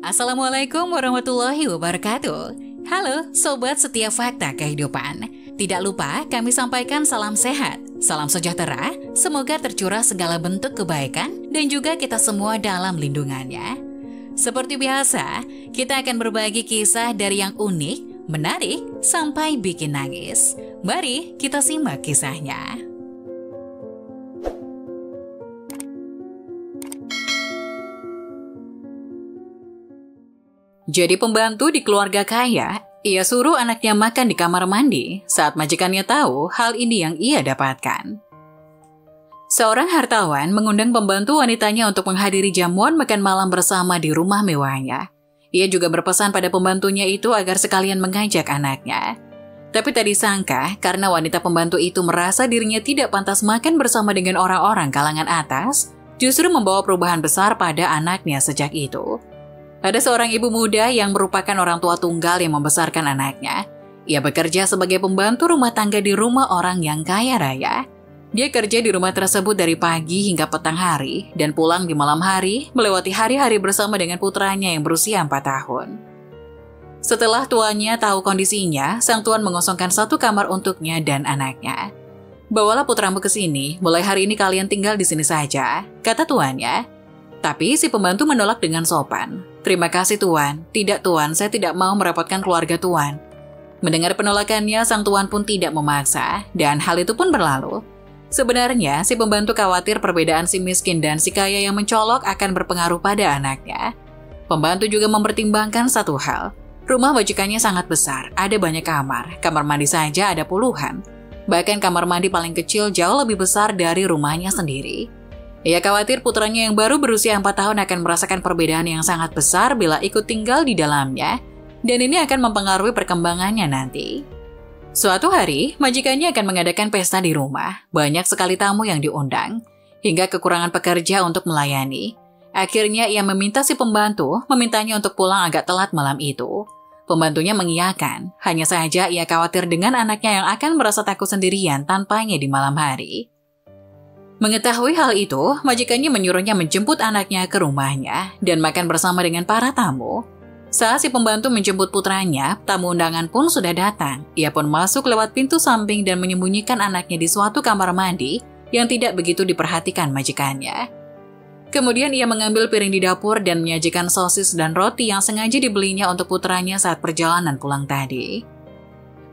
Assalamualaikum warahmatullahi wabarakatuh. Halo Sobat Setiap Fakta Kehidupan. Tidak lupa kami sampaikan salam sehat, salam sejahtera, semoga tercurah segala bentuk kebaikan dan juga kita semua dalam lindungannya. Seperti biasa, kita akan berbagi kisah dari yang unik, menarik, sampai bikin nangis. Mari kita simak kisahnya. Jadi pembantu di keluarga kaya, ia suruh anaknya makan di kamar mandi saat majikannya tahu hal ini yang ia dapatkan. Seorang hartawan mengundang pembantu wanitanya untuk menghadiri jamuan makan malam bersama di rumah mewahnya. Ia juga berpesan pada pembantunya itu agar sekalian mengajak anaknya. Tapi tak disangka, karena wanita pembantu itu merasa dirinya tidak pantas makan bersama dengan orang-orang kalangan atas, justru membawa perubahan besar pada anaknya sejak itu. Ada seorang ibu muda yang merupakan orang tua tunggal yang membesarkan anaknya. Ia bekerja sebagai pembantu rumah tangga di rumah orang yang kaya raya. Dia kerja di rumah tersebut dari pagi hingga petang hari dan pulang di malam hari, melewati hari-hari bersama dengan putranya yang berusia 4 tahun. Setelah tuannya tahu kondisinya, sang tuan mengosongkan satu kamar untuknya dan anaknya. "Bawalah putramu ke sini, mulai hari ini kalian tinggal di sini saja," kata tuannya. Tapi si pembantu menolak dengan sopan. "Terima kasih tuan, tidak tuan, saya tidak mau merepotkan keluarga tuan." Mendengar penolakannya, sang tuan pun tidak memaksa, dan hal itu pun berlalu. Sebenarnya, si pembantu khawatir perbedaan si miskin dan si kaya yang mencolok akan berpengaruh pada anaknya. Pembantu juga mempertimbangkan satu hal. Rumah majikannya sangat besar, ada banyak kamar mandi saja ada puluhan. Bahkan kamar mandi paling kecil jauh lebih besar dari rumahnya sendiri. Ia khawatir putranya yang baru berusia 4 tahun akan merasakan perbedaan yang sangat besar bila ikut tinggal di dalamnya, dan ini akan mempengaruhi perkembangannya nanti. Suatu hari, majikannya akan mengadakan pesta di rumah. Banyak sekali tamu yang diundang, hingga kekurangan pekerja untuk melayani. Akhirnya ia meminta si pembantu, memintanya untuk pulang agak telat malam itu. Pembantunya mengiyakan, hanya saja ia khawatir dengan anaknya yang akan merasa takut sendirian tanpanya di malam hari. Mengetahui hal itu, majikannya menyuruhnya menjemput anaknya ke rumahnya dan makan bersama dengan para tamu. Saat si pembantu menjemput putranya, tamu undangan pun sudah datang. Ia pun masuk lewat pintu samping dan menyembunyikan anaknya di suatu kamar mandi yang tidak begitu diperhatikan majikannya. Kemudian ia mengambil piring di dapur dan menyajikan sosis dan roti yang sengaja dibelinya untuk putranya saat perjalanan pulang tadi.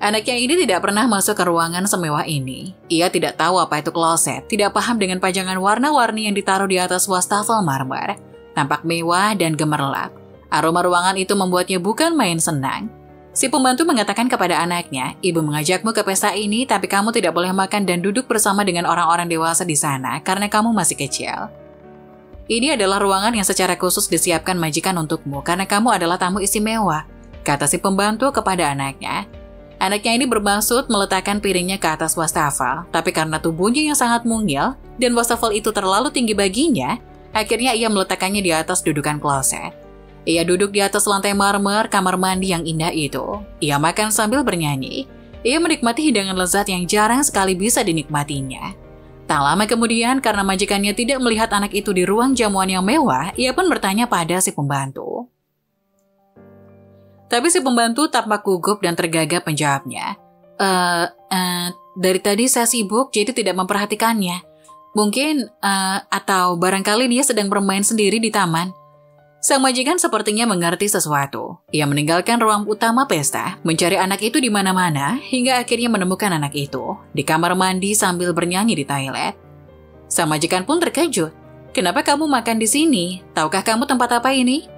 Anaknya ini tidak pernah masuk ke ruangan semewah ini. Ia tidak tahu apa itu kloset, tidak paham dengan pajangan warna-warni yang ditaruh di atas wastafel marmer. Tampak mewah dan gemerlap. Aroma ruangan itu membuatnya bukan main senang. Si pembantu mengatakan kepada anaknya, "Ibu mengajakmu ke pesta ini, tapi kamu tidak boleh makan dan duduk bersama dengan orang-orang dewasa di sana karena kamu masih kecil. Ini adalah ruangan yang secara khusus disiapkan majikan untukmu karena kamu adalah tamu istimewa," kata si pembantu kepada anaknya. Anaknya ini bermaksud meletakkan piringnya ke atas wastafel, tapi karena tubuhnya yang sangat mungil dan wastafel itu terlalu tinggi baginya, akhirnya ia meletakkannya di atas dudukan kloset. Ia duduk di atas lantai marmer kamar mandi yang indah itu. Ia makan sambil bernyanyi. Ia menikmati hidangan lezat yang jarang sekali bisa dinikmatinya. Tak lama kemudian, karena majikannya tidak melihat anak itu di ruang jamuan yang mewah, ia pun bertanya pada si pembantu. Tapi si pembantu tampak gugup dan tergagap menjawabnya. Dari tadi saya sibuk jadi tidak memperhatikannya. Mungkin, atau barangkali dia sedang bermain sendiri di taman." Sang majikan sepertinya mengerti sesuatu. Ia meninggalkan ruang utama pesta, mencari anak itu di mana-mana, hingga akhirnya menemukan anak itu di kamar mandi sambil bernyanyi di toilet. Sang majikan pun terkejut. "Kenapa kamu makan di sini? Tahukah kamu tempat apa ini?"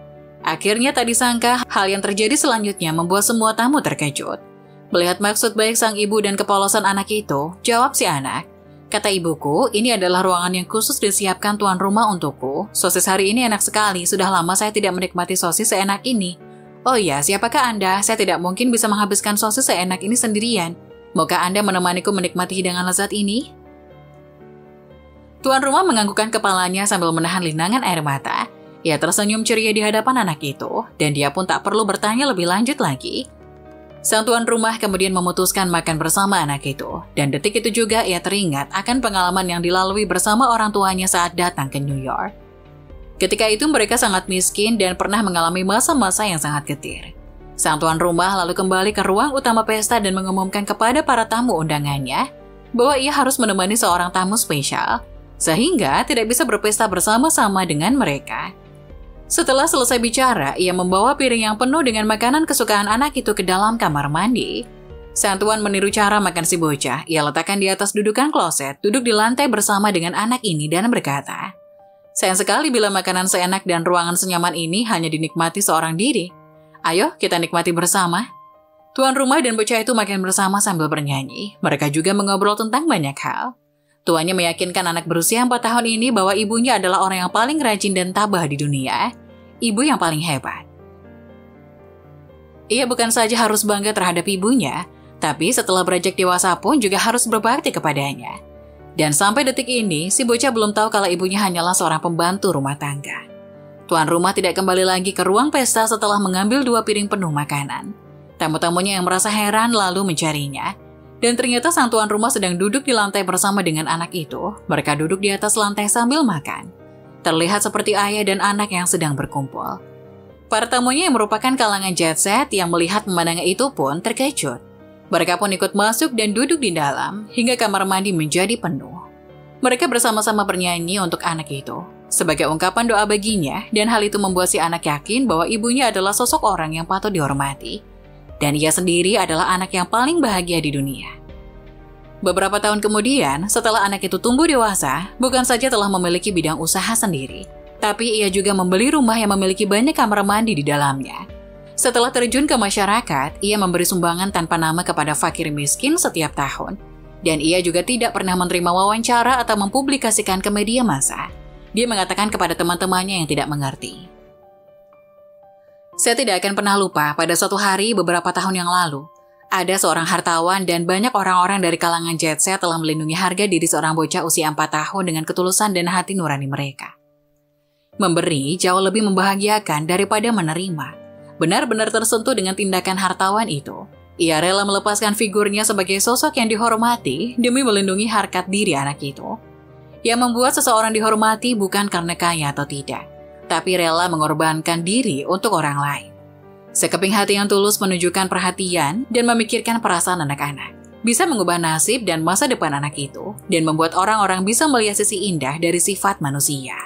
Akhirnya tak disangka, hal yang terjadi selanjutnya membuat semua tamu terkejut. Melihat maksud baik sang ibu dan kepolosan anak itu, jawab si anak, "Kata ibuku, ini adalah ruangan yang khusus disiapkan tuan rumah untukku. Sosis hari ini enak sekali, sudah lama saya tidak menikmati sosis seenak ini. Oh iya, siapakah Anda? Saya tidak mungkin bisa menghabiskan sosis seenak ini sendirian. Maukah Anda menemaniku menikmati hidangan lezat ini?" Tuan rumah menganggukkan kepalanya sambil menahan linangan air mata. Ia tersenyum ceria di hadapan anak itu, dan dia pun tak perlu bertanya lebih lanjut lagi. Sang tuan rumah kemudian memutuskan makan bersama anak itu, dan detik itu juga ia teringat akan pengalaman yang dilalui bersama orang tuanya saat datang ke New York. Ketika itu mereka sangat miskin dan pernah mengalami masa-masa yang sangat getir. Sang tuan rumah lalu kembali ke ruang utama pesta dan mengumumkan kepada para tamu undangannya bahwa ia harus menemani seorang tamu spesial, sehingga tidak bisa berpesta bersama-sama dengan mereka. Setelah selesai bicara, ia membawa piring yang penuh dengan makanan kesukaan anak itu ke dalam kamar mandi. Sang tuan meniru cara makan si bocah. Ia letakkan di atas dudukan kloset, duduk di lantai bersama dengan anak ini dan berkata, "Sayang sekali bila makanan seenak dan ruangan senyaman ini hanya dinikmati seorang diri. Ayo kita nikmati bersama." Tuan rumah dan bocah itu makan bersama sambil bernyanyi. Mereka juga mengobrol tentang banyak hal. Tuannya meyakinkan anak berusia 4 tahun ini bahwa ibunya adalah orang yang paling rajin dan tabah di dunia. Ibu yang paling hebat. Ia bukan saja harus bangga terhadap ibunya, tapi setelah beranjak dewasa pun juga harus berbakti kepadanya. Dan sampai detik ini, si bocah belum tahu kalau ibunya hanyalah seorang pembantu rumah tangga. Tuan rumah tidak kembali lagi ke ruang pesta setelah mengambil 2 piring penuh makanan. Tamu-tamunya yang merasa heran lalu mencarinya. Dan ternyata sang tuan rumah sedang duduk di lantai bersama dengan anak itu. Mereka duduk di atas lantai sambil makan. Terlihat seperti ayah dan anak yang sedang berkumpul. Para tamunya yang merupakan kalangan jet set yang melihat pemandangan itu pun terkejut. Mereka pun ikut masuk dan duduk di dalam hingga kamar mandi menjadi penuh. Mereka bersama-sama bernyanyi untuk anak itu sebagai ungkapan doa baginya, dan hal itu membuat si anak yakin bahwa ibunya adalah sosok orang yang patut dihormati, dan ia sendiri adalah anak yang paling bahagia di dunia. Beberapa tahun kemudian, setelah anak itu tumbuh dewasa, bukan saja telah memiliki bidang usaha sendiri, tapi ia juga membeli rumah yang memiliki banyak kamar mandi di dalamnya. Setelah terjun ke masyarakat, ia memberi sumbangan tanpa nama kepada fakir miskin setiap tahun. Dan ia juga tidak pernah menerima wawancara atau mempublikasikan ke media massa. Dia mengatakan kepada teman-temannya yang tidak mengerti, "Saya tidak akan pernah lupa pada suatu hari beberapa tahun yang lalu, ada seorang hartawan dan banyak orang-orang dari kalangan jet set telah melindungi harga diri seorang bocah usia 4 tahun dengan ketulusan dan hati nurani mereka. Memberi jauh lebih membahagiakan daripada menerima. Benar-benar tersentuh dengan tindakan hartawan itu. Ia rela melepaskan figurnya sebagai sosok yang dihormati demi melindungi harkat diri anak itu. Yang membuat seseorang dihormati bukan karena kaya atau tidak, tapi rela mengorbankan diri untuk orang lain. Sekeping hati yang tulus menunjukkan perhatian dan memikirkan perasaan anak-anak. Bisa mengubah nasib dan masa depan anak itu, dan membuat orang-orang bisa melihat sisi indah dari sifat manusia."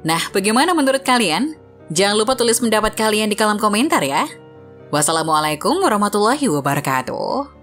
Nah, bagaimana menurut kalian? Jangan lupa tulis pendapat kalian di kolom komentar ya. Wassalamualaikum warahmatullahi wabarakatuh.